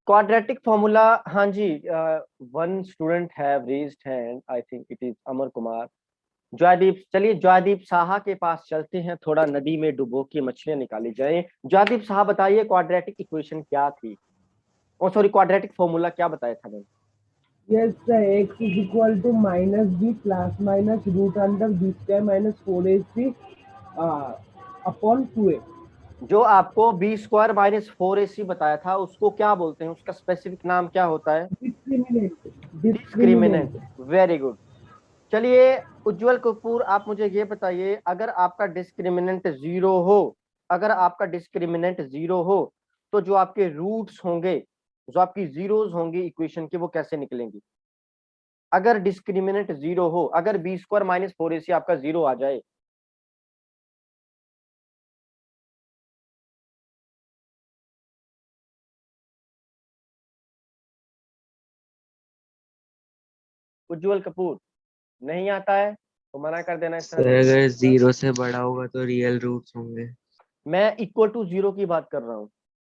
Quadratic formula, हाँ जी, one student have raised hand, I think it is Amar Kumar. Jaideep, चलिए जयदीप साहा के पास चलते हैं, थोड़ा नदी में डुबो के मछलियां निकाली जाए। जयदीप साहा बताइए क्वाड्रेटिक इक्वेशन क्या थी, ओ सॉरी क्वाड्रेटिक फॉर्मूला क्या बताया था मैंने? Yes, sir. X is equal to minus b plus minus root under b square minus 4ac uh, upon 2a. जो आपको B square minus four A सी बताया था उसको क्या बोलते हैं, उसका स्पेसिफिक नाम क्या होता है? Discriminant. Discriminant. Discriminant. Very good. चलिए उज्जवल कपूर, आप मुझे ये बताइए, अगर आपका डिस्क्रिमिनेंट जीरो हो, अगर आपका डिस्क्रिमिनेंट जीरो हो, तो जो आपके रूट्स होंगे, जो आपकी जीरोस होंगी इक्वेशन की, वो कैसे निकलेंगी? अगर डिस्क्रिमिनेंट जीरो हो, अगर B square minus four A सी आपका जीरो आ जाए, उज्जवल कपूर, नहीं आता है तो मना कर देना सर सर। अगर जीरो से बड़ा होगा तो रियल रूट्स होंगे। मैं इक्वल टू जीरो की बात कर रहा हूं।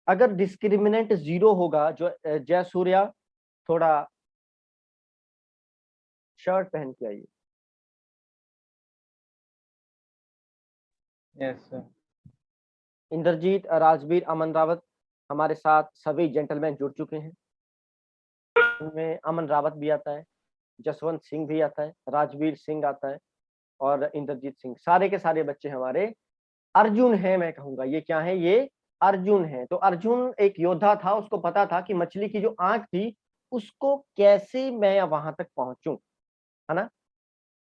अगर डिस्क्रिमिनेंट जीरो होगा, जो जय सूर्या, थोड़ा शर्ट पहन के आइए। Yes sir. इंद्रजीत, राजवीर, अमन रावत, हमारे साथ सभी जेंटलमैन जुड़ चुके हैं। उनमें अमन रावत भी आता है, जसवंत सिंह भी आता है, राजवीर सिंह आता है, और इंद्रजीत सिंह, सारे के सारे बच्चे हमारे अर्जुन है। मैं कहूंगा ये क्या है, ये अर्जुन है। तो अर्जुन एक योद्धा था, उसको पता था कि मछली की जो आंख थी उसको कैसे मैं वहां तक पहुंचूं, है ना?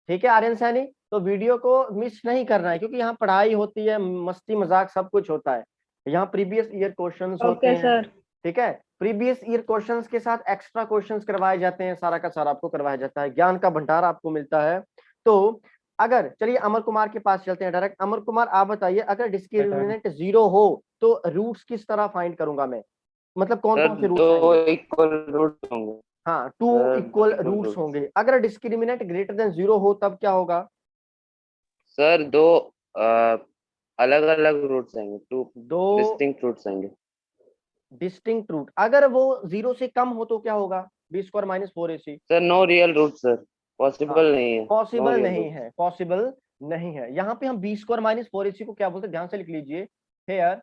ठीक है आर्यन सैनी, तो वीडियो को मिस नहीं करना है, क्योंकि यहाँ पढ़ाई होती है, मस्ती मजाक सब कुछ होता है। यहाँ प्रीवियस ईयर क्वेश्चंस होते ओके हैं, सर। ठीक है? प्रीवियस ईयर क्वेश्चंस के साथ एक्स्ट्रा क्वेश्चंस करवाए जाते हैं, सारा का सारा आपको करवाया जाता है, ज्ञान का भंडार आपको मिलता है। तो अगर, चलिए अमर कुमार के पास चलते हैं डायरेक्ट। अमर कुमार आप बताइए, अगर डिस्क्रिमिनेंट जीरो हो तो रूट्स किस तरह फाइंड करूंगा मैं, मतलब कौन सर कौन से रूट्स दो आएंगे? इक्वल रूट होंगे। हाँ, two sir equal equal roots root. होंगे। अगर डिस्क्रिमिनेंट ग्रेटर देन जीरो हो तब क्या होगा? सर दो अलग अलग रूट्स आएंगे, टू दो डिस्टिंक्ट रूट्स आएंगे। Distinct root. अगर वो जीरो से कम हो तो क्या होगा? B square minus four A C. Sir no real root sir, हाँ, पॉसिबल नहीं है, नो पॉसिबल रियल नहीं रूट। है, पॉसिबल नहीं है। यहाँ पे हम B square minus four A C को क्या बोलते हैं, ध्यान से लिख लीजिए हेयर।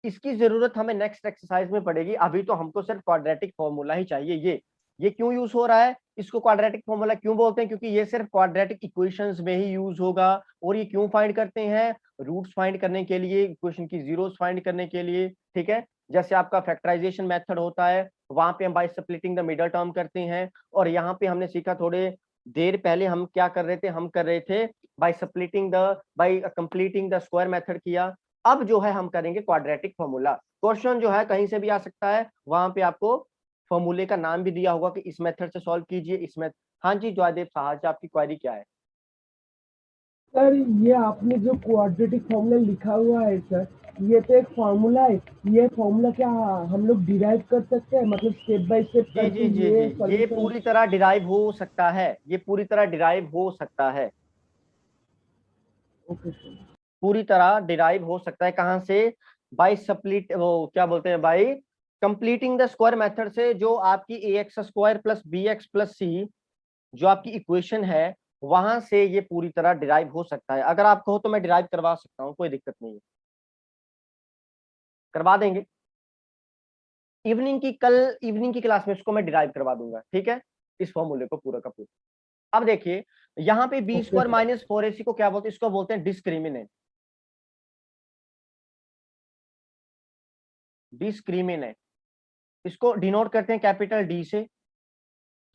इसकी जरूरत हमें नेक्स्ट एक्सरसाइज में पड़ेगी, अभी तो हमको सिर्फ क्वाड्रेटिक फॉर्मूला ही चाहिए। ये क्यों यूज हो रहा है, इसको क्वाड्रेटिक फॉर्मूला क्यों बोलते हैं? क्योंकि ये सिर्फ क्वाड्रेटिक इक्वेशंस में ही यूज होगा। और ये क्यों फाइंड करते हैं? रूट्स फाइंड करने के लिए, इक्वेशन की जीरोस फाइंड करने के लिए, ठीक है? जैसे आपका फैक्टराइजेशन मेथड होता है, वहां पे हम by splitting the middle term करते हैं। और यहाँ पे हमने सीखा, थोड़े देर पहले हम क्या कर रहे थे, हम कर रहे थे bye completing the square method किया। अब जो है हम करेंगे क्वाड्रेटिक फॉर्मूला। क्वेश्चन जो है कहीं से भी आ सकता है, वहां पे आपको फॉर्मूले का नाम भी दिया होगा कि इस मेथड से सॉल्व कीजिए, इस मेथड। हाँ जी जयदेव साहा जी, आपकी क्वेरी क्या है? सर ये आपने जो क्वाड्रेटिक फॉर्मूला लिखा हुआ है सर, ये तो एक फॉर्मूला है। ये फॉर्मूला क्या हम लोग डिराइव कर सकते हैं, मतलब स्टेप बाय स्टेप जी करके जी जी जी, ये ये सॉल्यूशन? पूरी तरह डिराइव हो सकता है, ये पूरी तरह डिराइव हो सकता है, ओके सर। पूरी तरह डिराइव हो सकता है। कहाँ से? बाई सप्लिट, वो क्या बोलते हैं, by completing the square method से। जो आपकी A X square plus B X plus C जो आपकी इक्वेशन है, वहां से ये पूरी तरह डिराइव हो सकता है। अगर आप कहो तो मैं डिराइव करवा सकता हूँ, कोई दिक्कत नहीं है, करवा देंगे। कल इवनिंग की क्लास में इसको मैं डिराइव करवा दूंगा, ठीक है, इस फॉर्मूले को पूरा का पूरा। अब देखिए यहाँ पे B okay square sir. Minus four A C को क्या बोलते हैं? इसको बोलते हैं डिस्क्रिमिनेंट। डिस्क्रिमिनेंट, इसको डिनोट करते हैं कैपिटल डी से,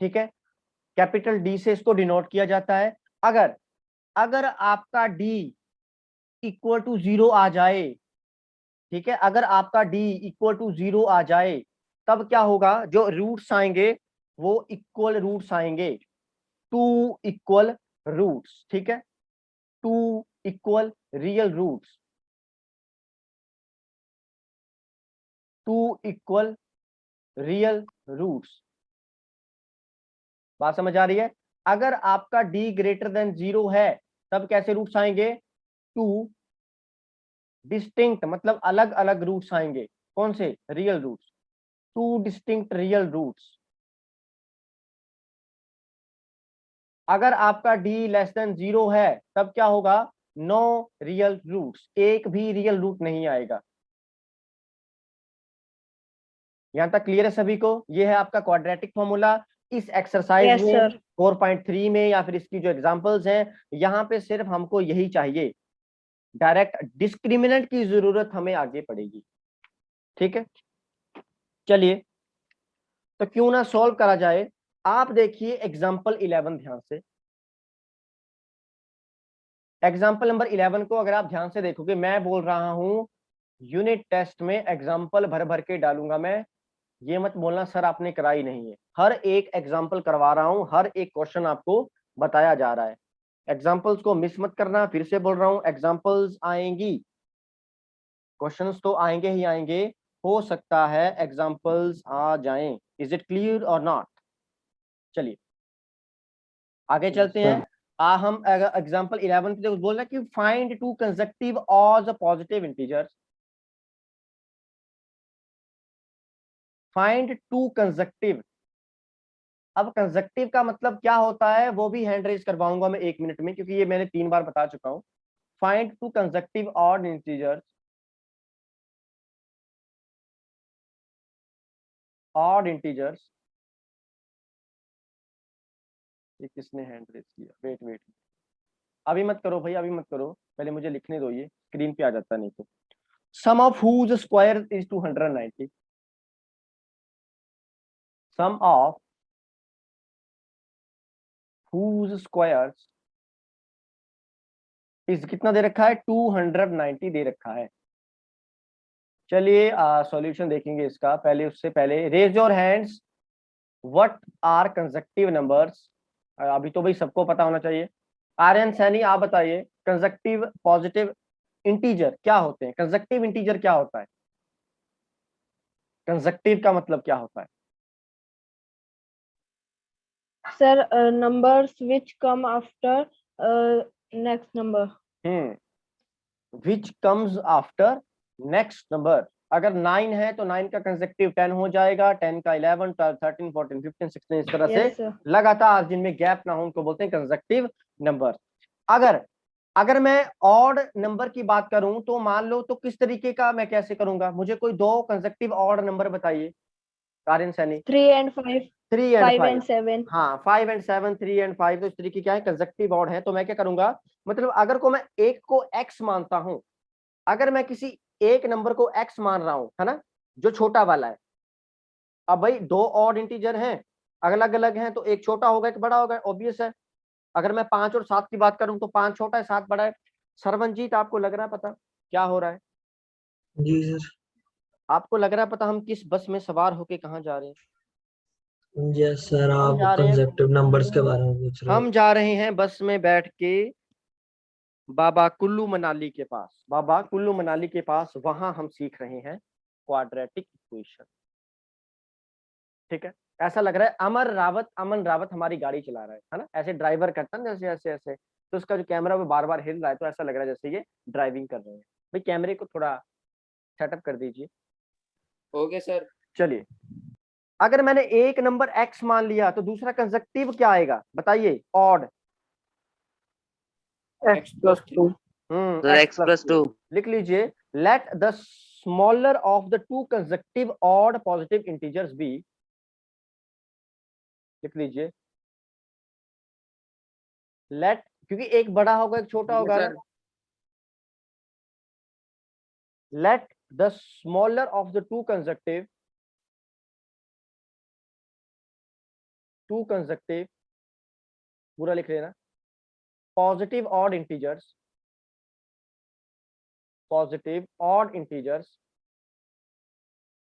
ठीक है? कैपिटल डी से इसको डिनोट किया जाता है। अगर अगर आपका डी इक्वल टू जीरो आ जाए, ठीक है, अगर आपका डी इक्वल टू जीरो आ जाए, तब क्या होगा? जो रूट्स आएंगे वो इक्वल रूट्स आएंगे, टू इक्वल रूट्स, ठीक है? Two equal real roots, two equal real roots. बात समझ आ रही है? अगर आपका डी ग्रेटर देन जीरो है, तब कैसे रूट्स आएंगे? टू डिस्टिंक्ट, मतलब अलग अलग रूट्स आएंगे। कौन से? Real roots. Two distinct real roots. अगर आपका d लेस देन 0 है तब क्या होगा, नो रियल रूट्स, एक भी रियल रूट नहीं आएगा। यहां तक क्लियर है सभी को? ये है आपका क्वाड्रेटिक फॉर्मूला। इस एक्सरसाइज Yes, में sir. 4.3 में या फिर इसकी जो एग्जांपल्स हैं, यहाँ पे सिर्फ हमको यही चाहिए, डायरेक्ट डिस्क्रिमिनेंट की जरूरत हमें आगे पड़ेगी। ठीक है, चलिए तो क्यों ना सॉल्व करा जाए। आप देखिए एग्जाम्पल 11 ध्यान से। एग्जाम्पल नंबर 11 को अगर आप ध्यान से देखोगे, मैं बोल रहा हूं यूनिट टेस्ट में एग्जाम्पल भर भर के डालूंगा मैं, ये मत बोलना सर आपने कराई नहीं है। हर एक एग्जाम्पल करवा रहा हूं, हर एक क्वेश्चन आपको बताया जा रहा है। एग्जाम्पल्स को मिस मत करना, फिर से बोल रहा हूं एग्जाम्पल्स आएंगी, क्वेश्चंस तो आएंगे ही आएंगे, हो सकता है एग्जाम्पल्स आ जाएं। इज इट क्लियर और नॉट? चलिए आगे चलते हैं। हम एग्जाम्पल 11 पे बोल रहे हैं कि find two consecutive odds positive integers. Find two consecutive. अब कंसेक्टिव का मतलब क्या होता है वो भी हैंड रेज करवाऊंगा मैं 1 मिनट में, क्योंकि ये मैंने 3 बार बता चुका हूं। Find two consecutive odd integers, odd integers. ये किसने हैंड रेज किया? वेट वेट, अभी मत करो भाई, अभी मत करो, पहले मुझे लिखने दो, ये स्क्रीन पे आ जाता नहीं तो। Sum of whose square is 290। Sum of whose squares is कितना दे रखा है, 290 दे रखा है। चलिए सॉल्यूशन देखेंगे इसका। पहले उससे पहले raise your hands, what are consecutive numbers. अभी तो भाई सबको पता होना चाहिए। आर्यन सैनी आप बताइए कंसेक्टिव पॉजिटिव इंटीजर क्या होते हैं? कंसेक्टिव इंटीजर क्या होता है? कंसेक्टिव का मतलब क्या होता है? Sir, numbers which come after next number. Which comes after next number. अगर 9 है तो 9 का कंसेक्टिव 10 हो जाएगा, 10 का 11, 12, 13, 14, 15, 16, इस तरह Yes, से sir. लगातार जिनमें गैप ना हो उनको बोलते हैं कंसेक्टिव नंबर। अगर मैं ऑड नंबर की बात करूं तो मान लो, तो किस तरीके का मैं कैसे करूंगा? मुझे कोई 2 कंसेक्टिव ऑड नंबर बताइए Aryan Saini. 3 and 5. 3 and 5 5, and 7. हाँ 5 and 7, 3 and 5, तो इस तरीके क्या है, कंसेक्टिव ऑड है। तो मैं क्या करूंगा, मतलब अगर को मैं एक को x मानता हूं, अगर मैं किसी एक नंबर को x मान रहा हूं, है ना, जो छोटा वाला है। अब भाई 2 ऑड इंटीजर हैं, अलग अलग हैं, तो एक छोटा होगा एक बड़ा होगा, ऑब्वियस है। अगर मैं 5 और 7 की बात करूं तो 5 छोटा है 7 बड़ा है। सरवनजीत आपको लग रहा है पता क्या हो रहा है? जी सर। आपको लग रहा है पता हम किस बस में सवार होके कहाँ जा रहे हैं? यस सर, हम आप जा रहे हैं, कंसेप्टिव नंबर्स के बारे में पूछ रहे हो। हम जा रहे हैं बस में बैठ के बाबा कुल्लू मनाली के पास। बाबा कुल्लू मनाली के पास, वहां हम सीख रहे हैं क्वाड्रेटिक इक्वेशन। ठीक है, ऐसा लग रहा है अमन रावत हमारी गाड़ी चला रहा है ना, ऐसे ड्राइवर करता है जैसे ऐसे ऐसे, तो उसका जो कैमरा वो बार बार हिल रहा है, तो ऐसा लग रहा है जैसे ये ड्राइविंग कर रहे हैं। भाई कैमरे को थोड़ा सेटअप कर दीजिए। Okay sir. चलिए, अगर मैंने एक नंबर x मान लिया तो दूसरा कंसेक्टिव क्या आएगा बताइए? Odd. X plus 2. Sir x plus 2। लिख लीजिए, let the smaller of the 2 consecutive odd positive integers be. लिख लीजिए लेट, क्योंकि एक बड़ा होगा एक छोटा होगा ना। Late the smaller of the 2 consecutive पूरा लिख लेना, पॉजिटिव ऑड इंटीजर्स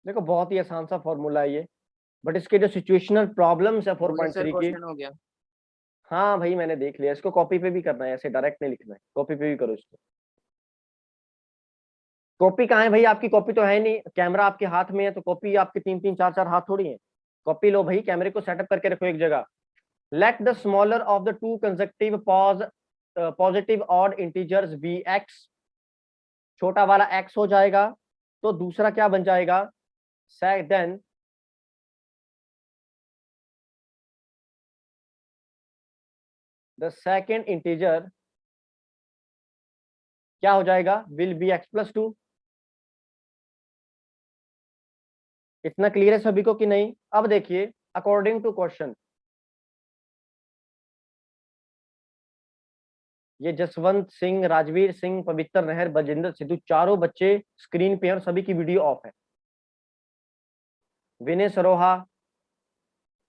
देखो बहुत ही आसान सा फॉर्मूला है ये, बट इसके जो सिचुएशनल प्रॉब्लम्स है 4.3 की। हो गया। हाँ भाई मैंने देख लिया, इसको कॉपी पे भी करना है, ऐसे डायरेक्ट नहीं लिखना है, कॉपी पे भी करो इसको। कॉपी कहाँ है भाई? आपकी कॉपी तो है नहीं, कैमरा आपके हाथ में है, तो कॉपी आपके 3-3, 4-4 हाथ थोड़ी है। कॉपी लो भाई, कैमरे को सेटअप करके रखो एक जगह। Let the smaller of the 2 consecutive positive odd integers be x. छोटा वाला x हो जाएगा, तो दूसरा क्या बन जाएगा? देन द सेकेंड इंटीजर क्या हो जाएगा, विल बी x+2। इतना क्लियर है सभी को कि नहीं? अब देखिए अकॉर्डिंग टू क्वेश्चन, ये जसवंत सिंह, राजवीर सिंह, पवित्र नहर, बजेंद्र सिद्धू, चारों बच्चे स्क्रीन पे हैं और सभी की वीडियो ऑफ है। विनय सरोहा,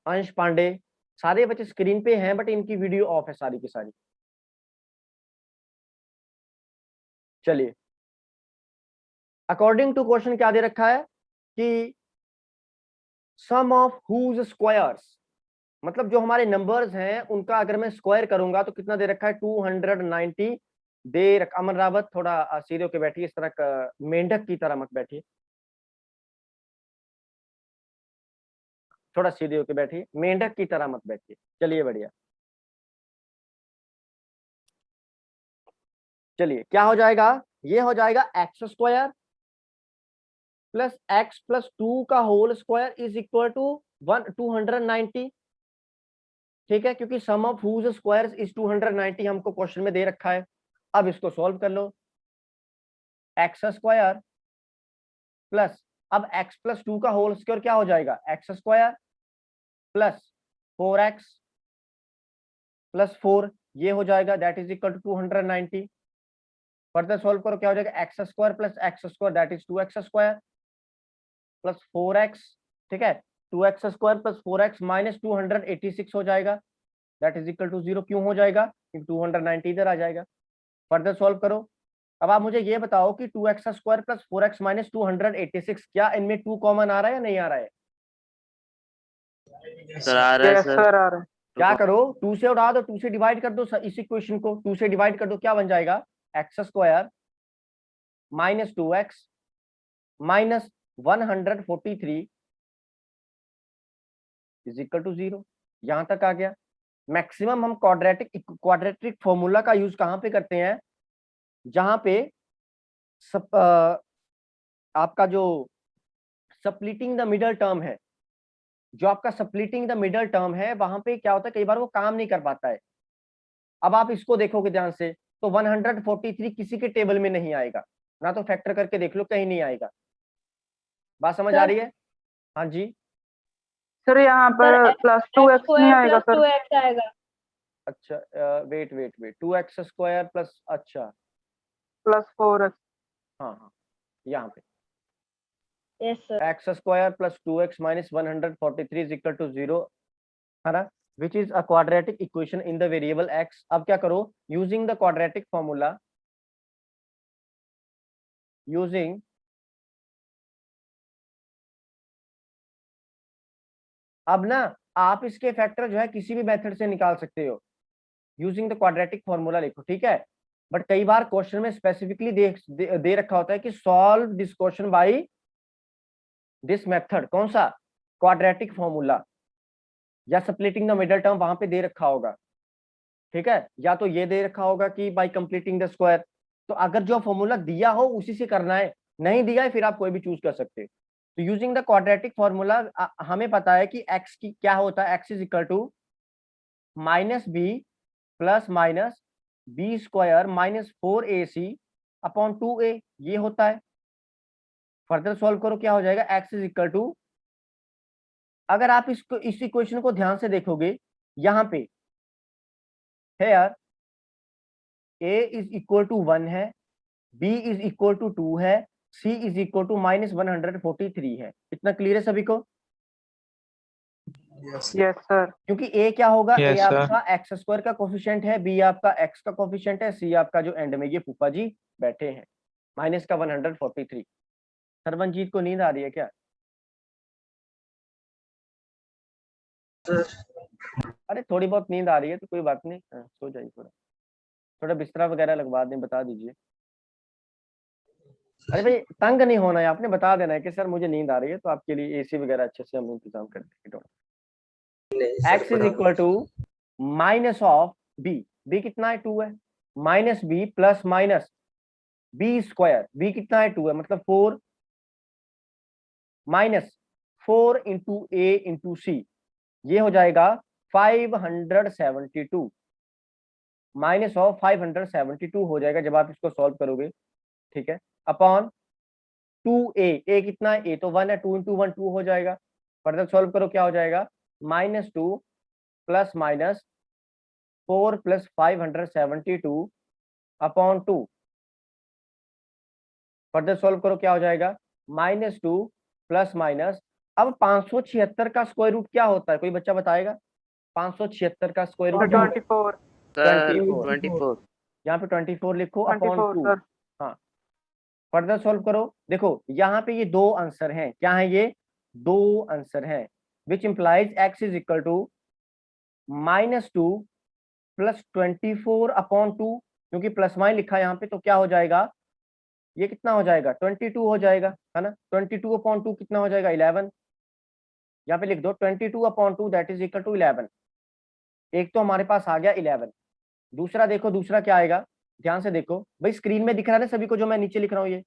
अंश पांडे, सारे बच्चे स्क्रीन पे हैं बट इनकी वीडियो ऑफ है सारी की सारी। चलिए अकॉर्डिंग टू क्वेश्चन क्या दे रखा है कि सम ऑफ हुज स्क्वायर्स, मतलब जो हमारे नंबर्स हैं उनका अगर मैं स्क्वायर करूंगा तो कितना दे रखा है, 290 दे रखा। अमन रावत थोड़ा सीधे होके बैठिए, इस तरह का मेंढक की तरह मत बैठिए, थोड़ा सीधे होके बैठिए, मेंढक की तरह मत बैठिए। चलिए बढ़िया, चलिए क्या हो जाएगा, ये हो जाएगा x² प्लस x+2 का whole square is equal to 290। ठीक है, क्योंकि sum of whose squares is 290 हमको क्वेश्चन में दे रखा है। अब इसको सॉल्व कर लो, x² प्लस, अब x+2 का होल स्क्वायर क्या हो जाएगा, x² प्लस 4x प्लस 4, ये हो जाएगा, that is equal to 290। Further solve करो, क्या हो जाएगा, x² plus x² that is 2x² plus 4x। ठीक है, 2x² प्लस 4x माइनस 286 हो जाएगा, दैट इज इक्वल टू 0। क्यों हो जाएगा, क्योंकि 290 इधर आ जाएगा। फर्दर सॉल्व करो। अब आप मुझे ये बताओ कि 2x² प्लस 4x माइनस 286, क्या इनमें 2 कॉमन आ रहा है या नहीं आ रहा है? सर आ रहा है Yes, सर। sir, आ रहा है। क्या करो, 2 से उड़ा दो, 2 से डिवाइड कर दो, इस इक्वेशन को 2 से डिवाइड कर दो, क्या बन जाएगा, x² minus 2x minus 143 is equal to 0। यहां तक आ गया। मैक्सिमम हम क्वाड्रेटिक फॉर्मूला का यूज कहां पे करते हैं, जहां पे आपका जो स्प्लिटिंग द मिडल टर्म है, जो आपका स्प्लिटिंग द मिडल टर्म है, वहां पे क्या होता है, कई बार वो काम नहीं कर पाता है। अब आप इसको देखोगे ध्यान से तो 143 किसी के टेबल में नहीं आएगा, ना तो फैक्टर करके देख लो, कहीं नहीं आएगा। बात समझ आ रही है? हाँ जी, सर यहाँ पर प्लस 2x नहीं आएगा सर। 2x आएगा। अच्छा वेट 2x² प्लस, अच्छा प्लस 4x। हाँ हाँ, यहाँ पे yes sir. x² plus 2x minus 143 is equal to 0 है ना, which is a quadratic equation in the variable x। अब क्या करो, using the quadratic formula, using अब ना आप इसके फैक्टर जो है किसी भी मेथड से निकाल सकते हो, यूजिंग द क्वाड्रेटिक फॉर्मूला लिखो, ठीक है। बट कई बार क्वेश्चन में स्पेसिफिकली दे रखा होता है कि solve this question by this method, कौन सा, क्वाड्रेटिक फॉर्मूला, या स्प्लिटिंग द मिडल टर्म वहां पे दे रखा होगा। ठीक है, या तो ये दे रखा होगा कि बाय कंप्लीटिंग द स्क्वायर। तो अगर जो फॉर्मूला दिया हो उसी से करना है, नहीं दिया है फिर आप कोई भी चूज कर सकते हो। तो यूजिंग द क्वाड्रेटिक फॉर्मूला हमें पता है कि x की क्या होता है, x is equal to minus b plus minus b² minus 4ac upon 2a, ये होता है। फर्दर सॉल्व करो, क्या हो जाएगा, x इज इक्वल टू, अगर आप इसको इस इक्वेशन को ध्यान से देखोगे, यहाँ पे here a is equal to 1 है, b इज इक्वल टू 2 है, c is equal to minus 143 है। इतना क्लियर है सभी को? Yes sir. क्योंकि a क्या होगा, Yes, a sir. आपका x² का कोफिशिएंट है, b आपका x का कोफिशिएंट है, c आपका जो एंड में ये फूफा जी बैठे हैं, माइनस का 143। सरवनजीत को नींद आ रही है क्या? अरे थोड़ी बहुत नींद आ रही है तो कोई बात नहीं, सो जाइए, थोड़ा बिस्तरा वगैरह लगवा दें, बता दीजिए। अरे भाई तंग नहीं होना है, आपने बता देना है कि सर मुझे नींद आ रही है, तो आपके लिए एसी वगैरह अच्छे से हम इंतजाम कर देंगे। x is equal to minus of b कितना है, 2 है, minus b plus minus b², b कितना है, 2 है, मतलब 4 minus 4 into a into c, ये हो जाएगा 572। माइनस ऑफ 572 हो जाएगा जब आप इसको सॉल्व करोगे, ठीक है, अपॉन 2a, a कितना है, a तो 1 है, 2 इंटू 1 2 हो जाएगा। फर्दर सॉल्व करो क्या हो जाएगा, -2 plus minus 4 plus 572 upon 2। Further solve करो क्या हो जाएगा, -2 प्लस माइनस, अब 576 का स्क्वायर रूट क्या होता है, कोई बच्चा बताएगा? 576 का स्क्वायर रूट क्या होता है? 24 सर 24। 24। यहाँ पे 24 लिखो अपॉन 24 2। सर। हाँ, फर्दर सॉल्व करो, देखो यहाँ पे ये दो आंसर हैं, क्या है ये, दो आंसर हैं, which implies x is equal to -2 plus 24 upon 2, क्योंकि प्लस माइन लिखा है यहाँ पे, तो क्या हो जाएगा, ये कितना हो जाएगा, 22 हो जाएगा, है ना। 22 अपॉन 2 कितना हो जाएगा, 11। यहाँ पे लिख दो 22 upon 2 that is equal to 11। एक तो हमारे पास आ गया 11। दूसरा देखो, दूसरा क्या आएगा, ध्यान से देखो भाई, स्क्रीन में दिख रहा है ना सभी को जो मैं नीचे लिख रहा हूँ ये?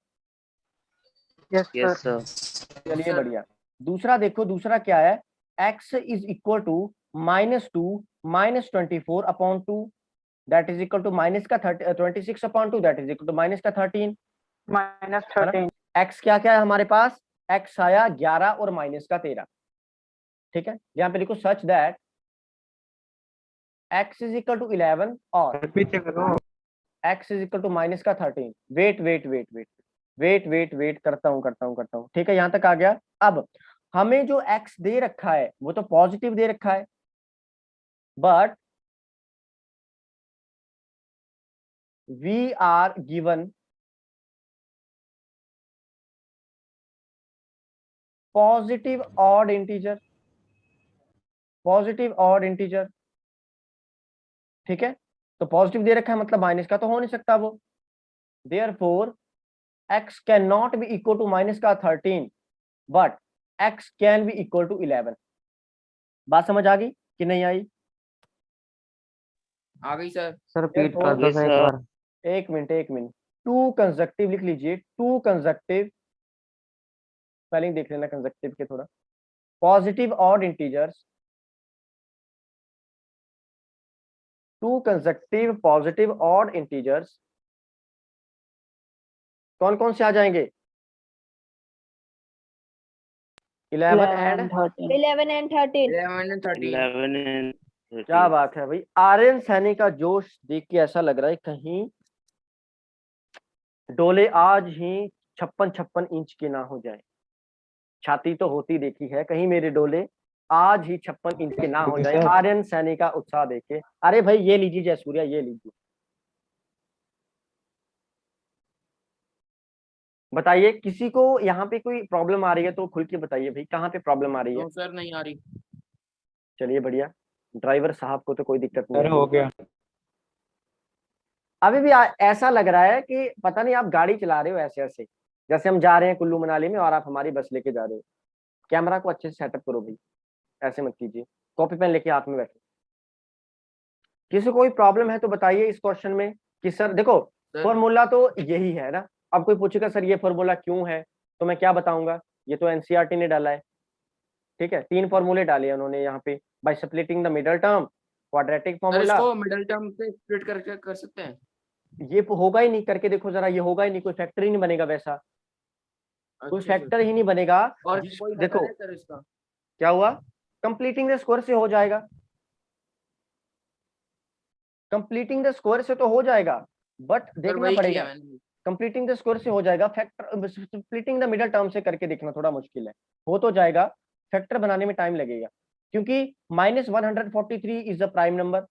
Yes yes sir. सर। चलिए बढ़िया। दूसरा देखो, दूसरा क्या है, x is equal to -2 minus 24 upon 2 that is equal to minus का 26 upon 2 that is equal to minus का 13, -13। x क्या क्या है हमारे पास, x आया 11 और माइनस का 13, ठीक है। यहाँ पे लिखो such that x is equal to 11 और पीछे करो। x is equal to minus का 13। Wait wait wait wait wait wait wait करता हूँ, ठीक है, यहाँ तक आ गया। अब हमें जो x दे रखा है वो तो पॉजिटिव दे रखा है, but we are given positive odd integer, positive odd integer, ठीक है। तो पॉजिटिव दे रखा है मतलब माइनस का तो हो नहीं सकता वो, therefore x can not be equal to minus का 13 but x can be equal to 11। बात समझ आ गई कि नहीं आई? आ गई सर। सर रिपीट कर Therefore, दो Yes, सर एक sir. बार। एक मिनट, टू कंजक्टिव लिख लीजिए, टू कंजक्टिव, स्पेलिंग देख लेना कंजक्टिव के थोड़ा, positive odd integers, two consecutive positive odd integers कौन कौन से आ जाएंगे, 11 एंड 13। 11 and 13. 11 and 13. 11 and 13। क्या बात है भाई, आर्यन सैनी का जोश देख के ऐसा लग रहा है कहीं डोले आज ही 56 इंच के ना हो जाए। छाती तो होती देखी है, कहीं मेरे डोले आज ही 56 इंच के ना हो जाए। आर्यन सैनी का उत्साह देखे, अरे भाई ये लीजिए जयसूर्या, ये लीजिए, बताइए किसी को यहाँ पे कोई प्रॉब्लम आ रही है तो खुल के बताइए भाई, कहाँ पे प्रॉब्लम आ रही है? नो सर नहीं आ रही। चलिए बढ़िया, ड्राइवर साहब को तो कोई दिक्कत नहीं है। हो गया। अभी भी ऐसा लग रहा है कि पता नहीं आप गाड़ी चला रहे हो ऐसे ऐसे, जैसे हम जा रहे हैं कुल्लू मनाली में और आप हमारी बस लेके जा रहे हो। कैमरा को अच्छे से सेटअप करो भाई, ऐसे मत कीजिए, कॉपी पेन लेके हाथ में बैठो। किसी को कोई प्रॉब्लम है तो बताइए इस क्वेश्चन में कि सर देखो फॉर्मूला तो यही है ना। अब कोई पूछेगा सर ये फॉर्मूला क्यों है, तो मैं क्या बताऊंगा, ये तो एनसीईआरटी ने डाला है, ठीक है। 3 फॉर्मूले डाले हैं उन्होंने यहाँ पे, by splitting the middle term, quadratic sir formula. इसको मिडिल टर्म से स्प्लिट करके कर सकते हैं? ये होगा ही नहीं, करके देखो जरा, ये होगा ही नहीं, कोई फैक्टर ही नहीं बनेगा वैसा, कोई अच्छा फैक्टर ही नहीं बनेगा। और कोई देखो देखो सर इसका क्या हुआ, कंप्लीटिंग द स्क्वायर से हो जाएगा, कंप्लीटिंग द स्क्वायर से तो हो जाएगा, बट सर देखना वही किया पड़ेगा। मैंने। कंप्लीटिंग द स्क्वायर से हो जाएगा, factor splitting the middle term से करके देखना थोड़ा मुश्किल है, हो तो जाएगा, फैक्टर बनाने में टाइम लगेगा, क्योंकि -143 इज द प्राइम नंबर,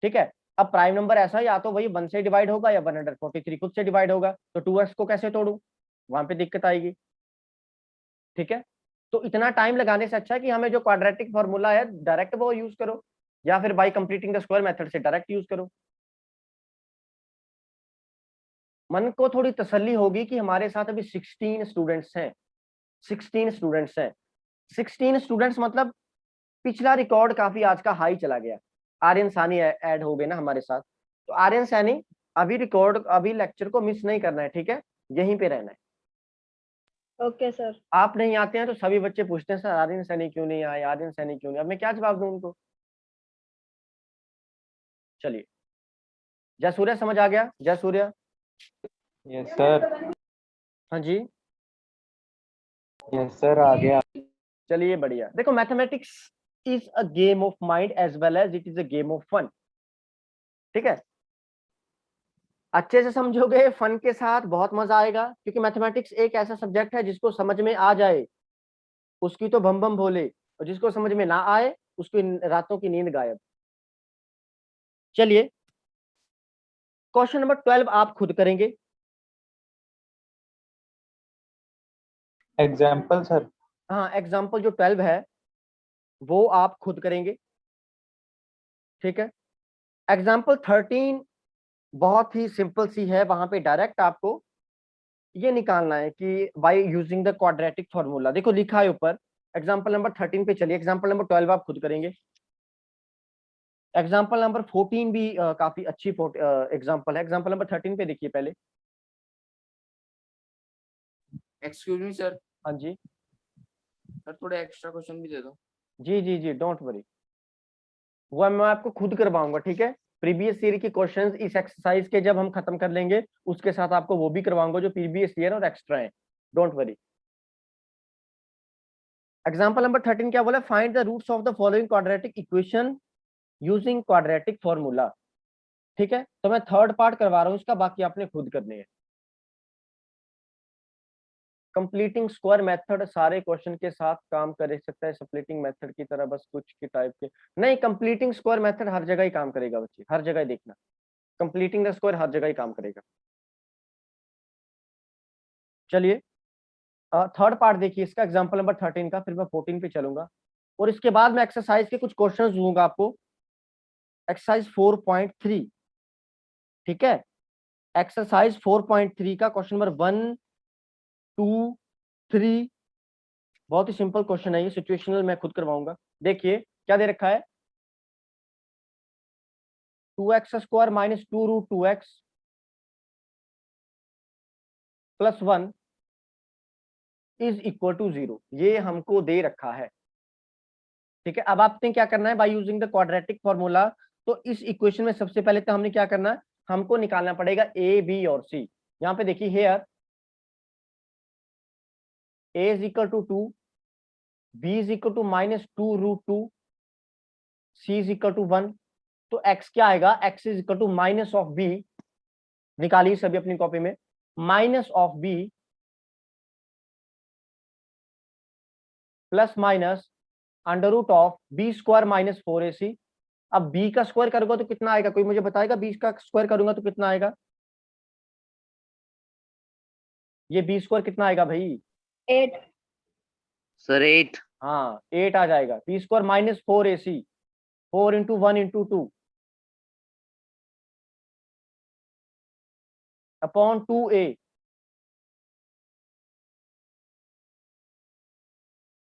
ठीक है। अब प्राइम नंबर ऐसा या तो वही 1 से डिवाइड होगा या 143 खुद से डिवाइड होगा, तो 2x को कैसे तोड़ू, वहां पे दिक्कत आएगी, ठीक है। तो इतना टाइम लगाने से अच्छा है कि हमें जो क्वाड्रेटिक फॉर्मूला है डायरेक्ट वो यूज करो, या फिर by completing the square method से डायरेक्ट यूज करो। मन को थोड़ी तसल्ली होगी कि हमारे साथ अभी 16 स्टूडेंट्स हैं, 16 स्टूडेंट्स हैं। 16 स्टूडेंट्स मतलब पिछला रिकॉर्ड काफी आज का हाई चला गया। आर्यन सानी ऐड हो गए ना हमारे साथ, तो आर्यन सानी अभी रिकॉर्ड, अभी लेक्चर को मिस नहीं करना है, ठीक है, यहीं पे रहना है। Okay, sir. आप नहीं आते हैं तो सभी बच्चे पूछते हैं सर आर्यन सैनी क्यों नहीं आए, आर्यन सैनी क्यों नहीं, अब मैं क्या जवाब दूं उनको? चलिए जयसूर्या समझ आ गया? जयसूर्या? Yes sir. हाँ जी, यस सर, आ गया। चलिए बढ़िया। देखो mathematics is a game of mind as well as it is a game of fun. ठीक है, अच्छे से समझोगे फन के साथ बहुत मजा आएगा, क्योंकि मैथमेटिक्स एक ऐसा सब्जेक्ट है जिसको समझ में आ जाए उसकी तो बम बम भोले, और जिसको समझ में ना आए उसकी रातों की नींद गायब। चलिए क्वेश्चन नंबर 12 आप खुद करेंगे। Example sir. हाँ, एग्जाम्पल जो 12 है वो आप खुद करेंगे। ठीक है, एग्जाम्पल 13 बहुत ही सिंपल सी है, वहां पे डायरेक्ट आपको ये निकालना है कि bye using the quadratic formula. देखो लिखा है ऊपर। एग्जाम्पल नंबर 13 पे चलिए, एग्जाम्पल नंबर 12 आप खुद करेंगे। एग्जाम्पल नंबर 14 भी काफी अच्छी एग्जाम्पल है। एग्जाम्पल नंबर 13 पे देखिए पहले। एक्सक्यूज मी सर, हाँ जी सर थोड़े एक्स्ट्रा क्वेश्चन भी दे दो। जी जी जी, डोंट वरी, वो मैं आपको खुद करवाऊंगा। ठीक है, प्रीवियस ईयर के क्वेश्चंस इस एक्सरसाइज के जब हम खत्म कर लेंगे उसके साथ आपको वो भी करवाऊंगा जो प्रीवियस ईयर और एक्स्ट्रा है, डोंट वरी। एग्जाम्पल नंबर 13 क्या बोला? Find the roots of the following quadratic equation using quadratic formula. ठीक है, तो मैं थर्ड पार्ट करवा रहा हूं इसका, बाकी आपने खुद करने हैं। कंप्लीटिंग स्क्वायर मेथड सारे क्वेश्चन के साथ काम कर सकता है, स्प्लिटिंग मेथड की तरह बस कुछ के टाइप के नहीं। कंप्लीटिंग स्क्वायर मेथड हर जगह ही काम करेगा बच्चे, हर जगह ही देखना, कंप्लीटिंग द स्क्वायर हर जगह ही काम करेगा। चलिए थर्ड पार्ट देखिए इसका, एग्जांपल नंबर 13 का, फिर मैं 14 पे चलूंगा और इसके बाद मैं एक्सरसाइज के कुछ क्वेश्चंस दूंगा आपको। एक्सरसाइज 4.3। ठीक है, एक्सरसाइज 4.3 का क्वेश्चन नंबर 1 2 3 बहुत ही सिंपल क्वेश्चन है ये, सिचुएशनल मैं खुद करवाऊंगा। देखिए क्या दे रखा है, 2x² minus 2√2x plus 1 is equal to 0, ये हमको दे रखा है। ठीक है, अब आपने क्या करना है, bye using the quadratic formula. तो इस इक्वेशन में सबसे पहले तो हमने क्या करना है, हमको निकालना पड़ेगा ए बी और सी। यहाँ पे देखिए here a is equal to 2, b is equal to minus 2√2, c is equal to 1। तो x क्या आएगा, x is equal to minus of b, निकालिए सभी अपनी कॉपी में, minus of b plus minus under root of b² minus 4ac। अब b का square करूंगा तो कितना आएगा, कोई मुझे बताएगा? b का स्क्वायर करूंगा तो कितना आएगा? ये b² कितना आएगा भाई? 8. सर 8। हाँ 8 आ जाएगा। b² minus 4ac, 4 into 1 into 2 upon 2a,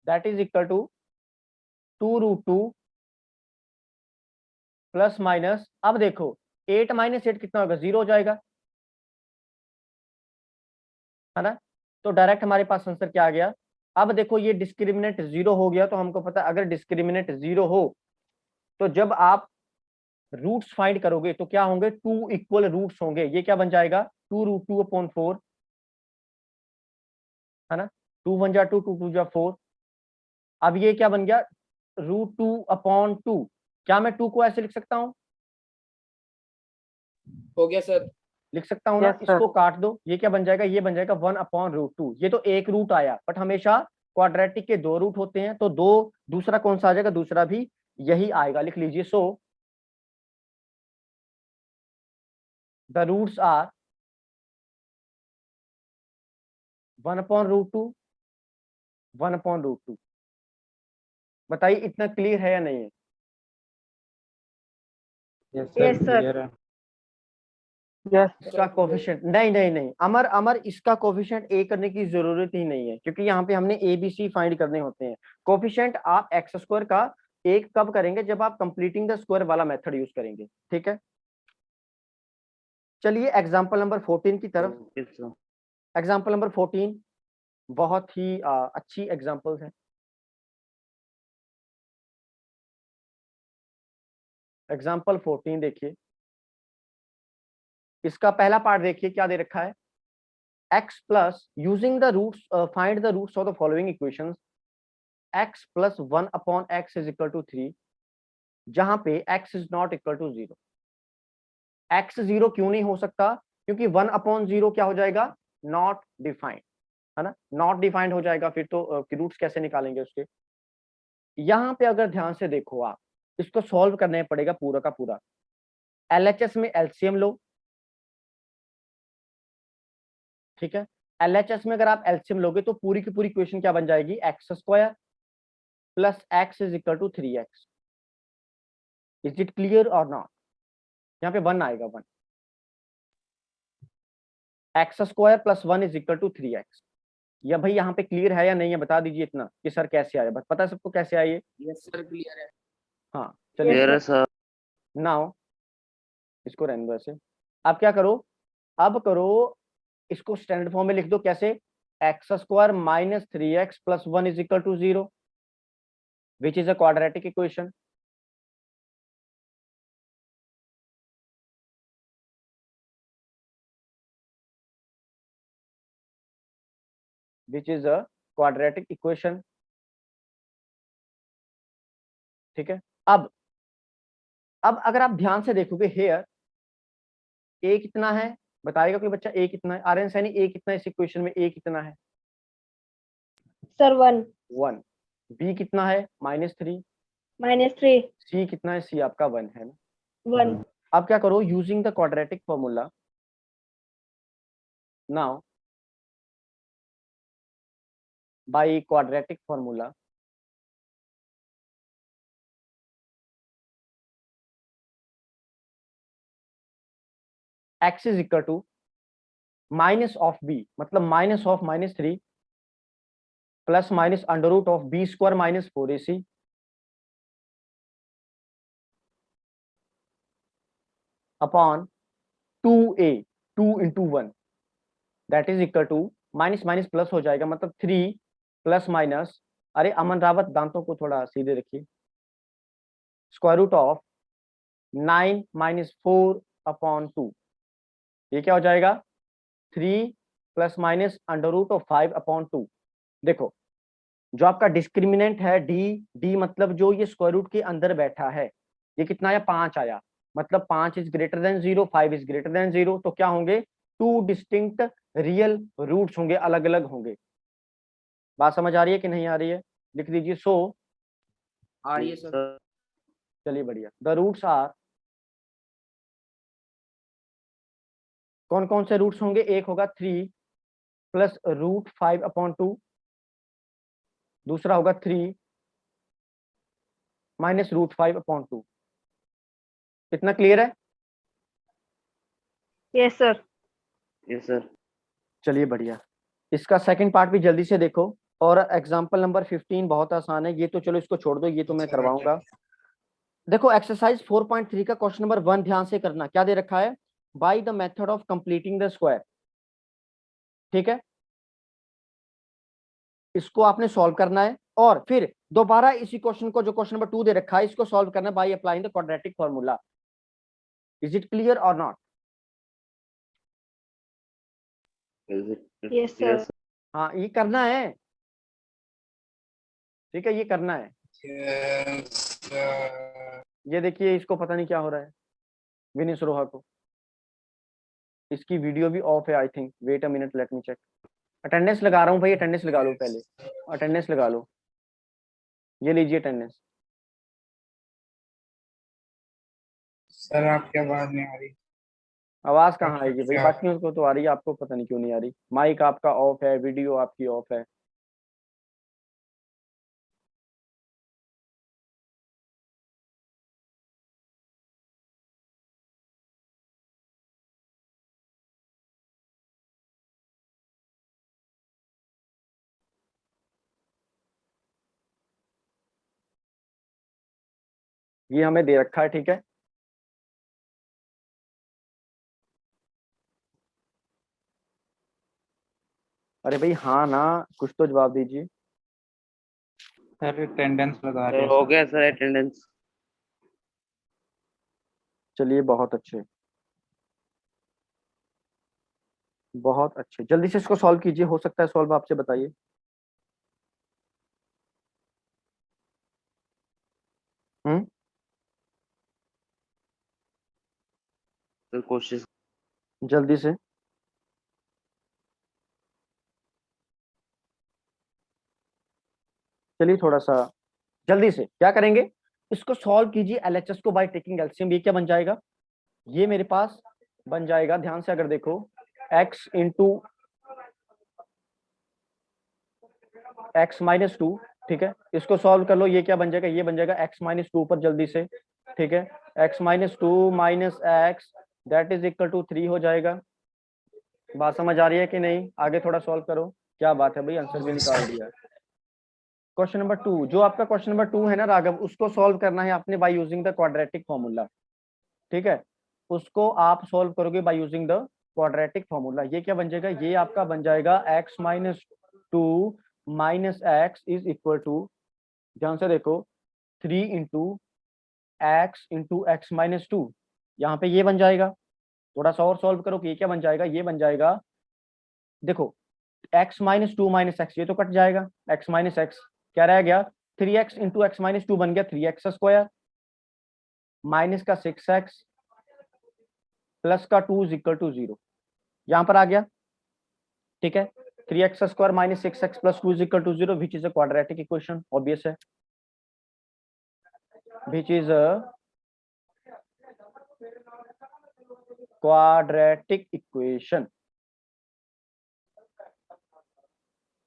that is equal to 2√2 plus minus, अब देखो 8 माइनस 8 कितना होगा, 0 हो जाएगा, है ना। तो डायरेक्ट हमारे पास आंसर क्या आ गया। अब देखो ये डिस्क्रिमिनेंट 0 हो गया, तो हमको पता है अगर डिस्क्रिमिनेंट 0 हो तो जब आप रूट्स फाइंड करोगे तो क्या होंगे, 2 इक्वल रूट्स होंगे। ये क्या बन जाएगा, 2√2 अपॉन 4, है ना। 2 1 जा 2, 2 2 जा 4। अब ये क्या बन गया, √2 अपॉन 2। क्या मैं 2 को ऐसे लिख सकता हूँ? हो गया सर। लिख सकता हूँ ना। Yes, sir. इसको काट दो, ये क्या बन जाएगा, ये बन जाएगा 1 अपॉन √2। ये तो एक रूट आया, बट हमेशा क्वाड्रेटिक के 2 रूट होते हैं, तो दो दूसरा कौन सा आ जाएगा, दूसरा भी यही आएगा, लिख लीजिए। So the roots are 1 upon √2, 1 upon √2। बताइए इतना क्लियर है या नहीं है? Yes Yes, sir, sir. Clear है। Yes. इसका कोफिशिएंट नहीं नहीं नहीं, अमर अमर इसका कोफिशिएंट ए करने की जरूरत ही नहीं है, क्योंकि यहाँ पे हमने ए बी सी फाइंड करने होते हैं। कोफिशिएंट आप x² का एक कब करेंगे, जब आप कंप्लीटिंग द स्क्वायर वाला मेथड यूज करेंगे। ठीक है, चलिए एग्जांपल नंबर 14 की तरफ। Okay sir. एग्जांपल नंबर 14 बहुत ही अच्छी एग्जांपल्स है। एग्जांपल 14 देखिए, इसका पहला पार्ट देखिए क्या दे रखा है, x plus using the roots, find the roots of the following equations, x plus 1 upon x is equal to 3, जहां पे x is not equal to 0। x 0 क्यों नहीं हो सकता, क्योंकि 1 अपॉन 0 क्या हो जाएगा, नॉट डिफाइंड, है ना, नॉट डिफाइंड हो जाएगा, फिर तो रूट्स कैसे निकालेंगे उसके। यहाँ पे अगर ध्यान से देखो आप, इसको सॉल्व करने पड़ेगा पूरा का पूरा। LHS में एलसीएम लो, ठीक है, LHS में अगर आप एलसीएम लोगे तो पूरी की पूरी इक्वेशन क्या बन जाएगी, x square plus x is equal to 3x। Is it clear और नॉट, यहाँ पे 1 आएगा, 1, x square plus 1 is equal to 3x। या भाई यहाँ पे क्लियर है या नहीं है, बता दीजिए इतना कि सर कैसे आया, बस पता है सबको कैसे आइए। यस सर क्लियर है। हाँ चलिए, Clear है sir. नाउ इसको रहने दो ऐसे। अब क्या करो, अब करो इसको स्टैंडर्ड फॉर्म में लिख दो, कैसे, x square minus 3x plus 1 is equal to 0, which is a quadratic equation. Which is a quadratic equation, ठीक है। अब अगर आप ध्यान से देखोगे हेयर, ए कितना है, बताएगा कोई बच्चा, ए कितना है, आर्यन सैनी ए कितना है इस इक्वेशन में, ए कितना है, सर 1 1। बी कितना है, -3। -3 सी कितना है, सी आपका 1 है ना। 1 अब क्या करो, using the quadratic formula, now by quadratic formula, x is equal to minus of B, मतलब minus of -3 plus minus under root of B square minus 4ac upon 2a, 2 into 1, that is equal to minus minus plus हो जाएगा, मतलब 3 plus minus, अरे अमन रावत दांतों को थोड़ा सीधे रखिए, square root of 9 minus 4 upon 2, ये क्या हो जाएगा, 3 plus minus under root of 5 upon 2। देखो जो आपका डिस्क्रिमिनेंट है डी मतलब जो ये स्क्वायर रूट के अंदर बैठा है, ये कितना आया, 5 आया, मतलब 5 is greater than 0, 5 is greater than 0, तो क्या होंगे, 2 डिस्टिंक्ट रियल रूट्स होंगे, अलग अलग होंगे। बात समझ आ रही है कि नहीं आ रही है, लिख दीजिए। सो आ रही है सर। चलिए बढ़िया, द रूट्स आर, कौन कौन से रूट्स होंगे, एक होगा 3 प्लस रूट 5 अपॉन 2, दूसरा होगा 3 माइनस रूट 5 अपॉन 2। कितना क्लियर है, यस सर Yes sir. चलिए बढ़िया। इसका सेकंड पार्ट भी जल्दी से देखो, और एग्जांपल नंबर 15 बहुत आसान है, ये तो चलो इसको छोड़ दो, ये तो मैं करवाऊंगा। देखो एक्सरसाइज 4.3 का क्वेश्चन नंबर 1 ध्यान से करना, क्या दे रखा है, by the method of completing the square, ठीक है, इसको आपने सॉल्व करना है, और फिर दोबारा इसी क्वेश्चन को, जो क्वेश्चन नंबर 2 दे रखा है, इसको सॉल्व करना है by applying the quadratic formula. Is it clear और not, Is it? Yes sir Yes. हाँ ये करना है, ठीक है, ये करना है। ये देखिए इसको पता नहीं क्या हो रहा है, विनीश रोहा को, इसकी वीडियो भी ऑफ है I think, wait a minute let me check. Attendance लगा रहा हूँ भाई, अटेंडेंस लगा लो पहले, अटेंडेंस लगा लो, ये लीजिए अटेंडेंस। सर आपकी आवाज नहीं आ रही। आवाज कहाँ आएगी भाई, बाकियों को तो आ रही है, आपको पता नहीं क्यों नहीं आ रही, माइक आपका ऑफ है, वीडियो आपकी ऑफ है। ये हमें दे रखा है, ठीक है, अरे भाई हाँ ना, कुछ तो जवाब दीजिए। सर अटेंडेंस लगा Sir, रहे हो हैं गया sir attendance. चलिए बहुत अच्छे, बहुत अच्छे, जल्दी से इसको सॉल्व कीजिए, हो सकता है सॉल्व आपसे बताइए। सर कोशिश। जल्दी से। चलिए थोड़ा सा जल्दी से क्या करेंगे, इसको सॉल्व कीजिए एलएचएस को बाय टेकिंग एलसीएम। ये क्या बन जाएगा, ये मेरे पास बन जाएगा, ध्यान से अगर देखो, x into x minus two, ठीक है, इसको सॉल्व कर लो, ये क्या बन जाएगा, ये बन जाएगा x माइनस टू पर जल्दी से, ठीक है, x minus two minus x that is equal to 3 हो जाएगा। बात समझ आ रही है कि नहीं, आगे थोड़ा सॉल्व करो। क्या बात है भाई, आंसर भी निकाल दिया। क्वेश्चन नंबर 2, जो आपका क्वेश्चन नंबर 2 है ना राघव, उसको सॉल्व करना है आपने by using the quadratic formula, ठीक है, उसको आप सॉल्व करोगे by using the quadratic formula. ये क्या बन जाएगा, ये आपका बन जाएगा x minus two minus x is equal to, ध्यान से देखो, 3 इंटू एक्स माइनस टू, यहाँ पे ये बन जाएगा। थोड़ा सा और सॉल्व करो कि ये क्या बन जाएगा, ये बन जाएगा, देखो x minus two minus x, ये तो कट जाएगा, x माइनस एक्स क्या रह गया, 3x into x minus two बन गया 3x स्क्वायर, माइनस का 6x प्लस का 2 इज इक्वल टू 0, यहाँ पर आ गया, ठीक है, 3x square minus 6x plus 2 is equal to 0 which is a quadratic equation, obvious है, which is a quadratic equation,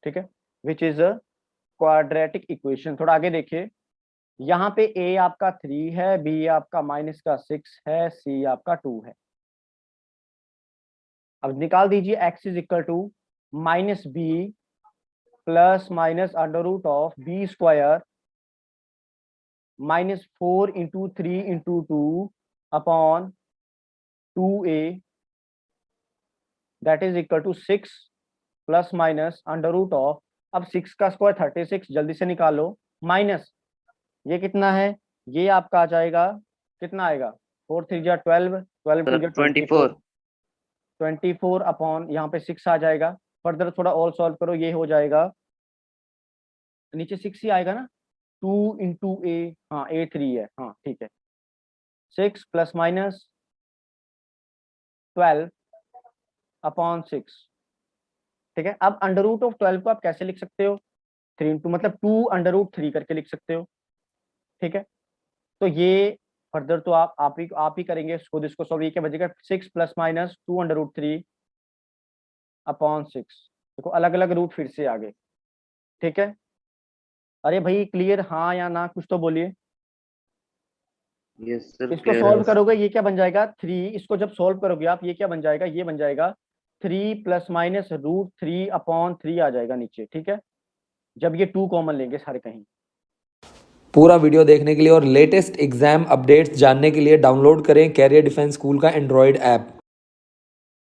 ठीक है, which is a quadratic equation. थोड़ा आगे देखिए, यहाँ पे a आपका 3 है, b आपका माइनस का 6 है, c आपका 2 है। अब निकाल दीजिए x is equal to minus b plus minus under root of B square minus 4 into 3 into 2 upon 2a that is equal to 6 plus minus under root of, अब 6 का स्क्वायर 36, जल्दी से निकालो, माइनस ये कितना है, ये आपका आ जाएगा, कितना आएगा, 4 3 जा 12, 12 2 जा 24। 24 अपॉन यहाँ पे 6 आ जाएगा। फर्दर थोड़ा और सॉल्व करो, ये हो जाएगा, नीचे 6 ही आएगा ना, 2 इंटू ए, हाँ a 3 है, हाँ ठीक है, 6 प्लस माइनस 12 अपॉन 6, ठीक है। अब अंडर रूट ऑफ 12 को आप कैसे लिख सकते हो, 3 इंटू मतलब 2 अंडर रूट 3 करके लिख सकते हो, ठीक है। तो ये फर्दर तो आप ही करेंगे खुद इसको सॉल्व, ये क्या बचेगा, 6 plus minus 2 under root 3 upon 6, देखो अलग अलग रूट फिर से आगे, ठीक है। अरे भाई क्लियर, हाँ या ना, कुछ तो बोलिए। Yes sir. इसको सॉल्व करोगे ये क्या बन जाएगा 3, इसको जब सॉल्व करोगे आप ये क्या बन जाएगा, ये बन जाएगा 3 प्लस माइनस रूट 3 अपॉन 3 आ जाएगा नीचे, ठीक है, जब ये 2 कॉमन लेंगे सारे कहीं। पूरा वीडियो देखने के लिए और लेटेस्ट एग्जाम अपडेट्स जानने के लिए डाउनलोड करें कैरियर डिफेंस स्कूल का एंड्रॉयड ऐप।